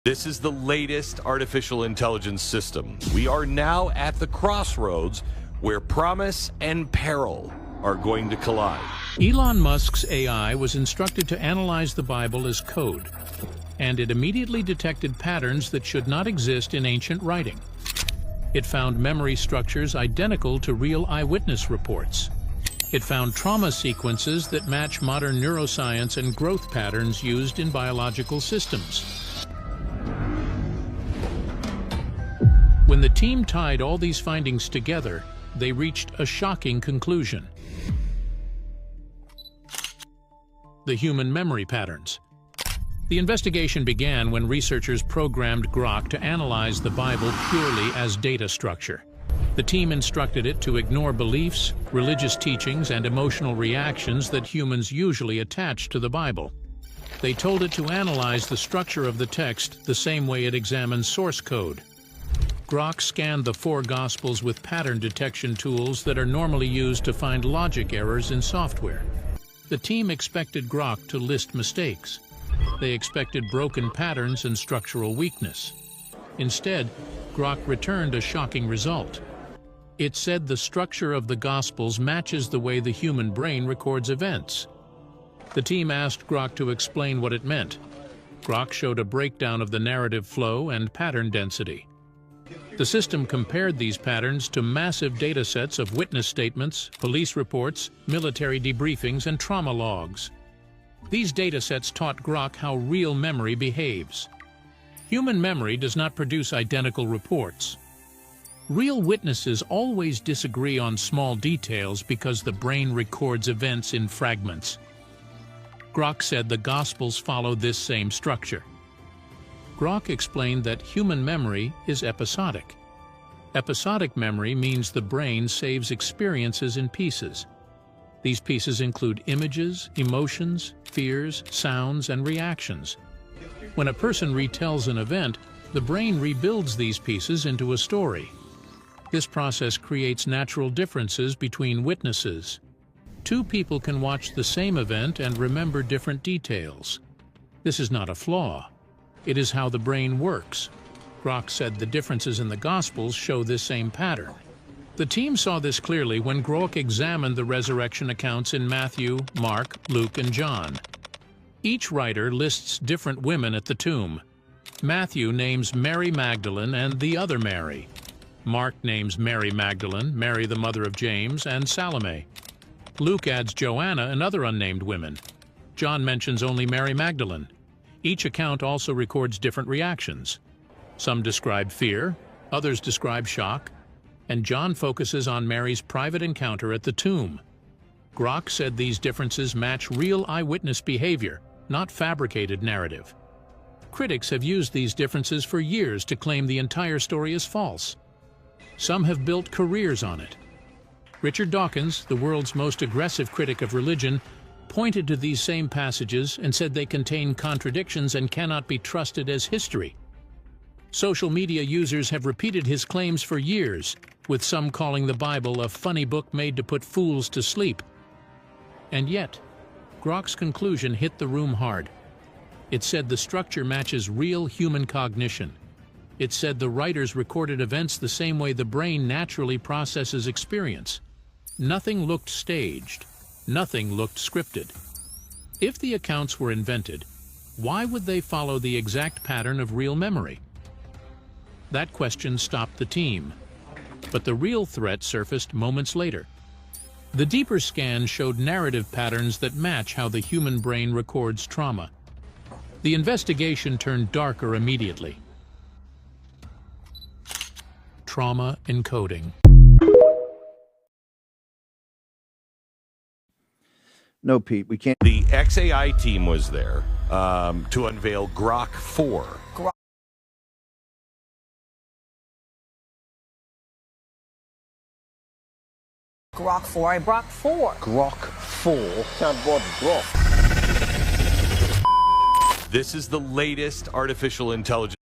This is the latest artificial intelligence system. We are now at the crossroads where promise and peril are going to collide. Elon Musk's AI was instructed to analyze the Bible as code, and it immediately detected patterns that should not exist in ancient writing. It found memory structures identical to real eyewitness reports. It found trauma sequences that match modern neuroscience and growth patterns used in biological systems. When the team tied all these findings together, they reached a shocking conclusion. The human memory patterns. The investigation began when researchers programmed Grok to analyze the Bible purely as data structure. The team instructed it to ignore beliefs, religious teachings, and emotional reactions that humans usually attach to the Bible. They told it to analyze the structure of the text the same way it examines source code. Grok scanned the 4 Gospels with pattern detection tools that are normally used to find logic errors in software. The team expected Grok to list mistakes. They expected broken patterns and structural weakness. Instead, Grok returned a shocking result. It said the structure of the Gospels matches the way the human brain records events. The team asked Grok to explain what it meant. Grok showed a breakdown of the narrative flow and pattern density. The system compared these patterns to massive data sets of witness statements, police reports, military debriefings, and trauma logs. These data sets taught Grok how real memory behaves. Human memory does not produce identical reports. Real witnesses always disagree on small details because the brain records events in fragments. Grok said the Gospels follow this same structure. Grok explained that human memory is episodic. Episodic memory means the brain saves experiences in pieces. These pieces include images, emotions, fears, sounds, and reactions. When a person retells an event, the brain rebuilds these pieces into a story. This process creates natural differences between witnesses. 2 people can watch the same event and remember different details. This is not a flaw. It is how the brain works. Grok said the differences in the Gospels show this same pattern. The team saw this clearly when Grok examined the resurrection accounts in Matthew, Mark, Luke, and John. Each writer lists different women at the tomb. Matthew names Mary Magdalene and the other Mary. Mark names Mary Magdalene, Mary the mother of James, and Salome. Luke adds Joanna and other unnamed women. John mentions only Mary Magdalene. Each account also records different reactions. Some describe fear, others describe shock, and John focuses on Mary's private encounter at the tomb. Grok said these differences match real eyewitness behavior, not fabricated narrative. Critics have used these differences for years to claim the entire story is false. Some have built careers on it. Richard Dawkins, the world's most aggressive critic of religion, pointed to these same passages and said they contain contradictions and cannot be trusted as history. Social media users have repeated his claims for years, with some calling the Bible a funny book made to put fools to sleep. And yet, Grok's conclusion hit the room hard. It said the structure matches real human cognition. It said the writers recorded events the same way the brain naturally processes experience. Nothing looked staged. Nothing looked scripted. If the accounts were invented, why would they follow the exact pattern of real memory? That question stopped the team. But the real threat surfaced moments later. The deeper scan showed narrative patterns that match how the human brain records trauma. The investigation turned darker immediately. Trauma encoding. No, Pete, we can't. The XAI team was there to unveil Grok 4. Grok 4. I brought 4. Grok 4. Can't bought Grok. This is the latest artificial intelligence.